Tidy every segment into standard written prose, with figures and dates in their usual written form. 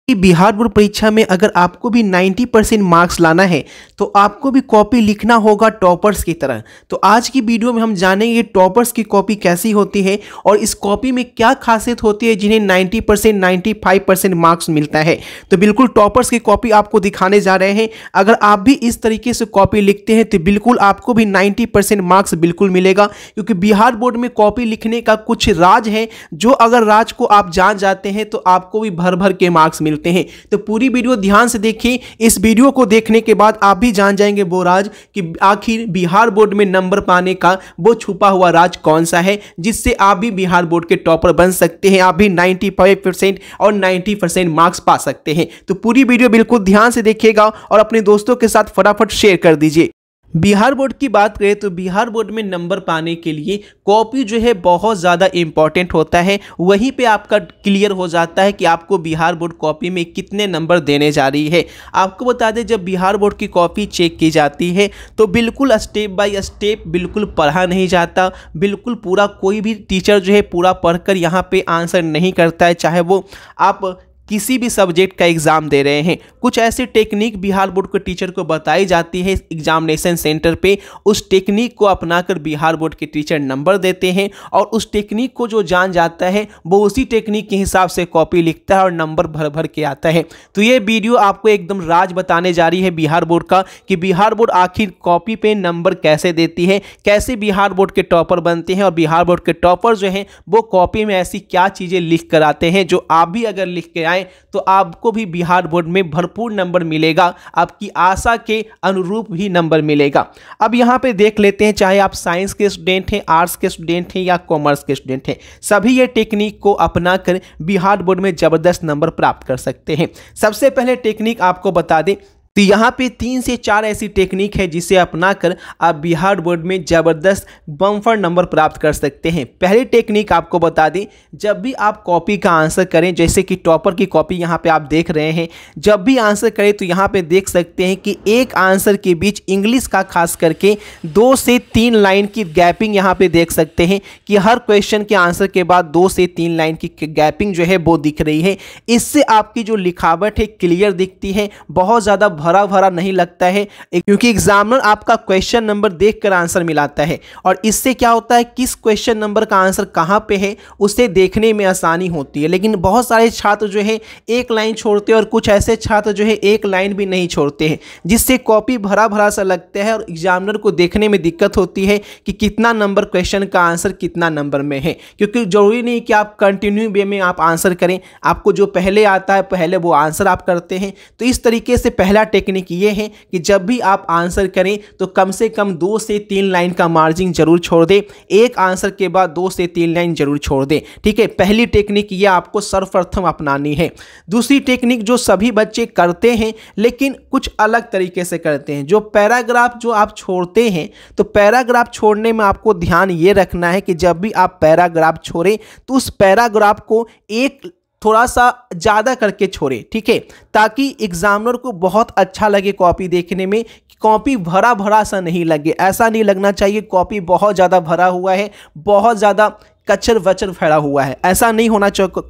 कि बिहार बोर्ड परीक्षा में अगर आपको भी 90% मार्क्स लाना है तो आपको भी कॉपी लिखना होगा टॉपर्स की तरह। तो आज की वीडियो में हम जानेंगे टॉपर्स की कॉपी कैसी होती है और इस कॉपी में क्या खासियत होती है जिन्हें 90% 95% मार्क्स मिलता है। तो बिल्कुल टॉपर्स की कॉपी आपको दिखाने जा रहे हैं। अगर आप भी इस तरीके से कॉपी लिखते हैं तो बिल्कुल आपको भी 90% मार्क्स बिल्कुल मिलेगा, क्योंकि बिहार बोर्ड में कॉपी लिखने का कुछ राज है जो अगर राज को आप जान जाते हैं तो आपको भी भर भर के मार्क्स मिलते हैं। तो पूरी वीडियो ध्यान से देखिए। इस वीडियो को देखने के बाद आप भी जान जाएंगे वो राज कि आखिर बिहार बोर्ड में नंबर पाने का वो छुपा हुआ राज कौन सा है जिससे आप भी बिहार बोर्ड के टॉपर बन सकते हैं। आप भी 95% और 90% मार्क्स पा सकते हैं। तो पूरी वीडियो बिल्कुल ध्यान से देखिएगा और अपने दोस्तों के साथ फटाफट शेयर कर दीजिए। बिहार बोर्ड की बात करें तो बिहार बोर्ड में नंबर पाने के लिए कॉपी जो है बहुत ज़्यादा इंपॉर्टेंट होता है। वहीं पे आपका क्लियर हो जाता है कि आपको बिहार बोर्ड कॉपी में कितने नंबर देने जा रही है। आपको बता दें, जब बिहार बोर्ड की कॉपी चेक की जाती है तो बिल्कुल स्टेप बाय स्टेप बिल्कुल पढ़ा नहीं जाता। बिल्कुल पूरा कोई भी टीचर जो है पूरा पढ़कर यहाँ पे आंसर नहीं करता है, चाहे वो आप किसी भी सब्जेक्ट का एग्ज़ाम दे रहे हैं। कुछ ऐसी टेक्निक बिहार बोर्ड के टीचर को बताई जाती है एग्जामिनेशन सेंटर पे। उस टेक्निक को अपनाकर बिहार बोर्ड के टीचर नंबर देते हैं और उस टेक्निक को जो जान जाता है वो उसी टेक्निक के हिसाब से कॉपी लिखता है और नंबर भर भर के आता है। तो ये वीडियो आपको एकदम राज बताने जा रही है बिहार बोर्ड का कि बिहार बोर्ड आखिर कॉपी पे नंबर कैसे देती है, कैसे बिहार बोर्ड के टॉपर बनते हैं और बिहार बोर्ड के टॉपर जो हैं वो कॉपी में ऐसी क्या चीज़ें लिख कर आते हैं जो आप भी अगर लिख के आए तो आपको भी बिहार बोर्ड में भरपूर नंबर मिलेगा, आपकी आशा के अनुरूप भी नंबर मिलेगा। अब यहाँ पे देख लेते हैं, चाहे आप साइंस के स्टूडेंट हैं, आर्ट्स के स्टूडेंट हैं या कॉमर्स के स्टूडेंट हैं, सभी ये टेक्निक को अपनाकर बिहार बोर्ड में ज़बरदस्त नंबर प्राप्त कर सकते हैं। सबसे पहले टेक्निक आपको बता दें तो यहाँ पे 3 से 4 ऐसी टेक्निक है जिसे अपनाकर आप बिहार बोर्ड में ज़बरदस्त बम्पर नंबर प्राप्त कर सकते हैं। पहली टेक्निक आपको बता दें, जब भी आप कॉपी का आंसर करें, जैसे कि टॉपर की कॉपी यहाँ पे आप देख रहे हैं, जब भी आंसर करें तो यहाँ पे देख सकते हैं कि एक आंसर के बीच इंग्लिश का खास करके 2 से 3 लाइन की गैपिंग यहाँ पे देख सकते हैं कि हर क्वेश्चन के आंसर के बाद 2 से 3 लाइन की गैपिंग जो है वो दिख रही है। इससे आपकी जो लिखावट है क्लियर दिखती है, बहुत ज़्यादा भरा भरा नहीं लगता है, क्योंकि एग्जामिनर आपका क्वेश्चन नंबर देखकर आंसर मिलाता है और इससे क्या होता है किस क्वेश्चन नंबर का आंसर कहां पे है उसे देखने में आसानी होती है। लेकिन बहुत सारे छात्र जो है एक लाइन छोड़ते हैं और कुछ ऐसे छात्र जो है एक लाइन भी नहीं छोड़ते हैं, जिससे कॉपी भरा भरा सा लगता है और एग्जामिनर को देखने में दिक्कत होती है कि कितना नंबर क्वेश्चन का आंसर कितना नंबर में है। क्योंकि जरूरी नहीं कि आप कंटिन्यू वे में आप आंसर करें, आपको जो पहले आता है पहले वो आंसर आप करते हैं। तो इस तरीके से पहला टेक्निक ये है कि जब भी आप आंसर करें तो कम से कम 2 से 3 लाइन का मार्जिन जरूर छोड़ दें, एक आंसर के बाद 2 से 3 लाइन जरूर छोड़ दें। ठीक है, पहली टेक्निक ये आपको सर्वप्रथम अपनानी है। दूसरी टेक्निक जो सभी बच्चे करते हैं लेकिन कुछ अलग तरीके से करते हैं, जो पैराग्राफ जो आप छोड़ते हैं, तो पैराग्राफ छोड़ने में आपको ध्यान ये रखना है कि जब भी आप पैराग्राफ छोड़ें तो उस पैराग्राफ को एक थोड़ा सा ज़्यादा करके छोड़े। ठीक है, ताकि एग्जामिनर को बहुत अच्छा लगे कॉपी देखने में, कॉपी भरा भरा सा नहीं लगे। ऐसा नहीं लगना चाहिए कॉपी बहुत ज़्यादा भरा हुआ है, बहुत ज़्यादा कचर वचर फैला हुआ है, ऐसा नहीं होना चाहिए।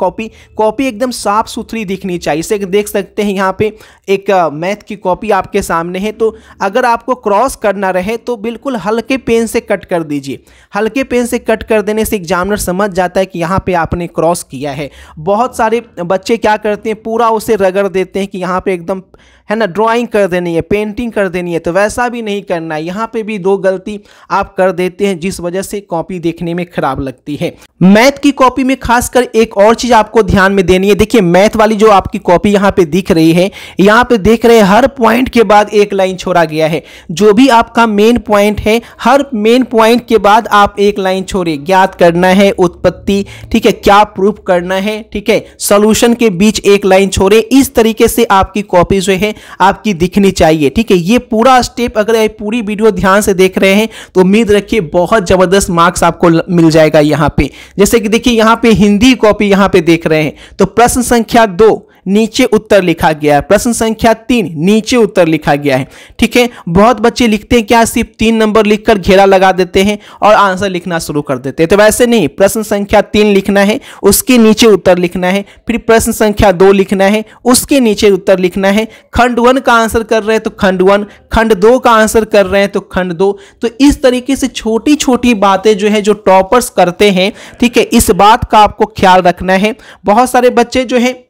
कॉपी एकदम साफ सुथरी दिखनी चाहिए। इसे देख सकते हैं यहाँ पे एक मैथ की कॉपी आपके सामने है, तो अगर आपको क्रॉस करना रहे तो बिल्कुल हल्के पेन से कट कर दीजिए। हल्के पेन से कट कर देने से एग्जामिनर समझ जाता है कि यहाँ पे आपने क्रॉस किया है। बहुत सारे बच्चे क्या करते हैं, पूरा उसे रगड़ देते हैं कि यहाँ पे एकदम है ना ड्राइंग कर देनी है, पेंटिंग कर देनी है, तो वैसा भी नहीं करना है। यहाँ पे भी 2 गलती आप कर देते हैं जिस वजह से कॉपी देखने में खराब लगती है। मैथ की कॉपी में खासकर एक और चीज आपको ध्यान में देनी है। देखिए, मैथ वाली जो आपकी कॉपी यहाँ पे दिख रही है, यहाँ पे देख रहे हैं हर पॉइंट के बाद एक लाइन छोड़ा गया है। जो भी आपका मेन पॉइंट है, हर मेन पॉइंट के बाद आप एक लाइन छोड़े। ज्ञात करना है उत्पत्ति, ठीक है, क्या प्रूफ करना है, ठीक है, सॉल्यूशन के बीच एक लाइन छोड़े। इस तरीके से आपकी कॉपी जो है आपकी दिखनी चाहिए। ठीक है, ये पूरा स्टेप अगर ये पूरी वीडियो ध्यान से देख रहे हैं तो उम्मीद रखिए बहुत जबरदस्त मार्क्स आपको मिल जाएगा। यहाँ पे जैसे कि देखिए, यहाँ पे हिंदी कॉपी यहाँ पे देख रहे हैं तो प्रश्न संख्या 2 नीचे उत्तर लिखा गया है। प्रश्न संख्या 3 नीचे उत्तर लिखा गया है। ठीक है, बहुत बच्चे लिखते हैं क्या, सिर्फ 3 नंबर लिखकर घेरा लगा देते हैं और आंसर लिखना शुरू कर देते हैं। तो वैसे नहीं, प्रश्न संख्या 3 लिखना है, उसके नीचे उत्तर लिखना है, फिर प्रश्न संख्या 2 लिखना है, उसके नीचे उत्तर लिखना है। खंड 1 का आंसर कर रहे हैं तो खंड 1, खंड 2 का आंसर कर रहे हैं तो खंड 2। तो इस तरीके से छोटी छोटी बातें जो है जो टॉपर्स करते हैं, ठीक है, इस बात का आपको ख्याल रखना है। बहुत सारे बच्चे जो है,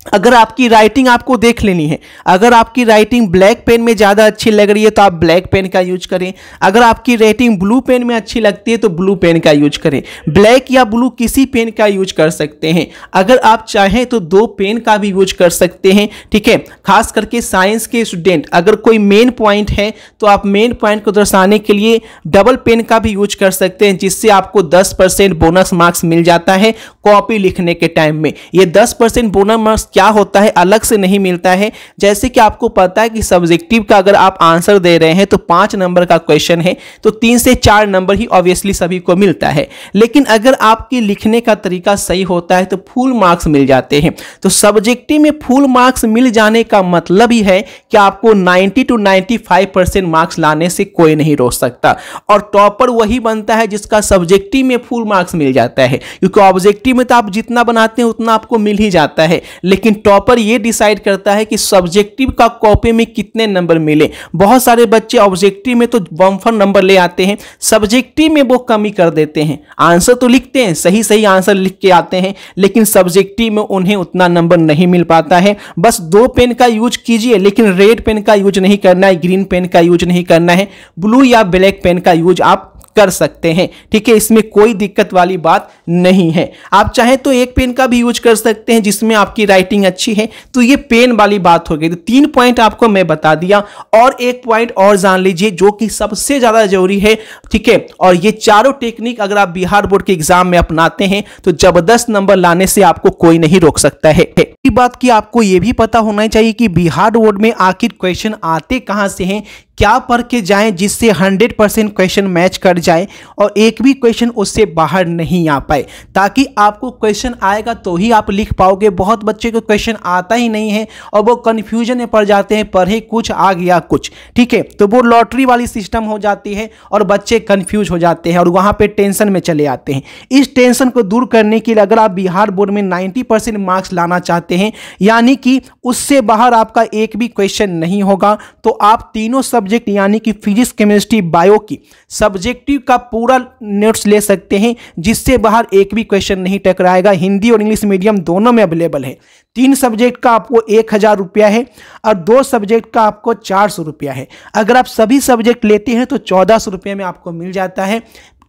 अगर आपकी राइटिंग आपको देख लेनी है, अगर आपकी राइटिंग ब्लैक पेन में ज़्यादा अच्छी लग रही है तो आप ब्लैक पेन का यूज करें, अगर आपकी राइटिंग ब्लू पेन में अच्छी लगती है तो ब्लू पेन का यूज करें। ब्लैक या ब्लू किसी पेन का यूज कर सकते हैं, अगर आप चाहें तो 2 पेन का भी यूज कर सकते हैं। ठीक है, खास करके साइंस के स्टूडेंट, अगर कोई मेन पॉइंट है तो आप मेन पॉइंट को दर्शाने के लिए डबल पेन का भी यूज कर सकते हैं, जिससे आपको 10% बोनस मार्क्स मिल जाता है कॉपी लिखने के टाइम में। ये 10% बोनस मार्क्स क्या होता है, अलग से नहीं मिलता है। जैसे कि आपको पता है कि सब्जेक्टिव का अगर आप आंसर दे रहे हैं तो 5 नंबर का क्वेश्चन है तो 3 से 4 नंबर ही ऑब्वियसली सभी को मिलता है, लेकिन अगर आपके लिखने का तरीका सही होता है तो फुल मार्क्स मिल जाते हैं। तो सब्जेक्टिव में फुल मार्क्स मिल जाने का मतलब ही है कि आपको 90 to 95% मार्क्स लाने से कोई नहीं रोक सकता, और टॉपर वही बनता है जिसका सब्जेक्टिव में फुल मार्क्स मिल जाता है, क्योंकि ऑब्जेक्टिव में तो आप जितना बनाते हैं उतना आपको मिल ही जाता है, लेकिन टॉपर ये डिसाइड करता है कि सब्जेक्टिव का कॉपी में कितने नंबर मिले। बहुत सारे बच्चे ऑब्जेक्टिव में तो बम्पर नंबर ले आते हैं, सब्जेक्टिव में वो कमी कर देते हैं। आंसर तो लिखते हैं, सही सही आंसर लिख के आते हैं, लेकिन सब्जेक्टिव में उन्हें उतना नंबर नहीं मिल पाता है। बस 2 पेन का यूज कीजिए, लेकिन रेड पेन का यूज नहीं करना है, ग्रीन पेन का यूज नहीं करना है, ब्लू या ब्लैक पेन का यूज आप कर सकते हैं। ठीक है, इसमें कोई दिक्कत वाली बात नहीं है। आप चाहें तो 1 पेन का भी यूज कर सकते हैं जिसमें आपकी राइटिंग अच्छी है। तो ये पेन वाली बात हो गई। तो 3 पॉइंट आपको मैं बता दिया, और एक पॉइंट और जान लीजिए जो कि सबसे ज्यादा जरूरी है। ठीक है, और ये चारों टेक्निक अगर आप बिहार बोर्ड के एग्जाम में अपनाते हैं तो जबरदस्त नंबर लाने से आपको कोई नहीं रोक सकता है। बात की आपको यह भी पता होना चाहिए कि बिहार बोर्ड में आखिर क्वेश्चन आते कहां से हैं, क्या पढ़ के जाएं जिससे 100% क्वेश्चन मैच कर जाए और एक भी क्वेश्चन उससे बाहर नहीं आ पाए, ताकि आपको क्वेश्चन आएगा तो ही आप लिख पाओगे। बहुत बच्चे को क्वेश्चन आता ही नहीं है और वो कंफ्यूजन में पड़ जाते हैं, पढ़े कुछ आ गया कुछ। ठीक है, तो वो लॉटरी वाली सिस्टम हो जाती है और बच्चे कंफ्यूज हो जाते हैं और वहां पे टेंशन में चले आते हैं। इस टेंशन को दूर करने के लिए अगर आप बिहार बोर्ड में 90% मार्क्स लाना चाहते हैं, यानी कि उससे बाहर आपका एक भी क्वेश्चन नहीं होगा, तो आप तीनों सब्जेक्ट यानी कि फिजिक्स, केमिस्ट्री, बायो की सब्जेक्टिव का पूरा नोट्स ले सकते हैं, जिससे बाहर एक भी क्वेश्चन नहीं टकराएगा। हिंदी और इंग्लिश मीडियम दोनों में अवेलेबल है। 3 सब्जेक्ट का आपको 1000 रुपया है और 2 सब्जेक्ट का आपको 400 रुपया है। अगर आप सभी सब्जेक्ट लेते हैं तो 1400 रुपये में आपको मिल जाता है।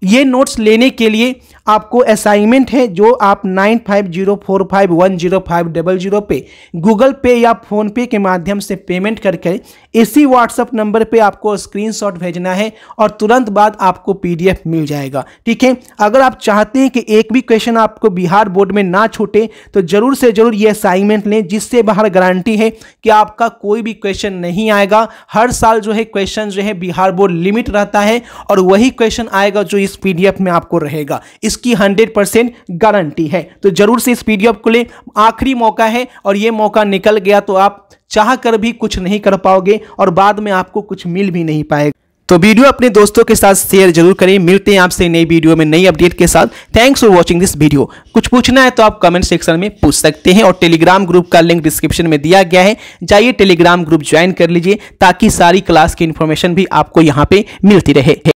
ये नोट्स लेने के लिए आपको असाइनमेंट है जो आप 9504510500 पे गूगल पे या फोन पे के माध्यम से पेमेंट करके इसी व्हाट्सएप नंबर पे आपको स्क्रीनशॉट भेजना है और तुरंत बाद आपको पीडीएफ मिल जाएगा। ठीक है, अगर आप चाहते हैं कि एक भी क्वेश्चन आपको बिहार बोर्ड में ना छूटे तो जरूर से जरूर ये असाइनमेंट लें, जिससे बाहर गारंटी है कि आपका कोई भी क्वेश्चन नहीं आएगा। हर साल जो है क्वेश्चन जो है बिहार बोर्ड लिमिट रहता है और वही क्वेश्चन आएगा जो इस पीडीएफ में आपको रहेगा। इसकी 100% गारंटी है। तो जरूर से इस पीडीएफ को ले, आखिरी मौका है और ये मौका निकल गया तो आप चाह कर भी कुछ नहीं कर पाओगे और बाद में आपको कुछ मिल भी नहीं पाएगा। तो वीडियो अपने दोस्तों के साथ शेयर जरूर करें। मिलते हैं आपसे नई वीडियो में नई अपडेट के साथ। Thanks for watching this video. कुछ पूछना है तो आप कमेंट सेक्शन में पूछ सकते हैं और टेलीग्राम ग्रुप का लिंक डिस्क्रिप्शन में दिया गया है, जाइए टेलीग्राम ग्रुप ज्वाइन कर लीजिए ताकि सारी क्लास की इंफॉर्मेशन भी आपको यहाँ पे मिलती रहे।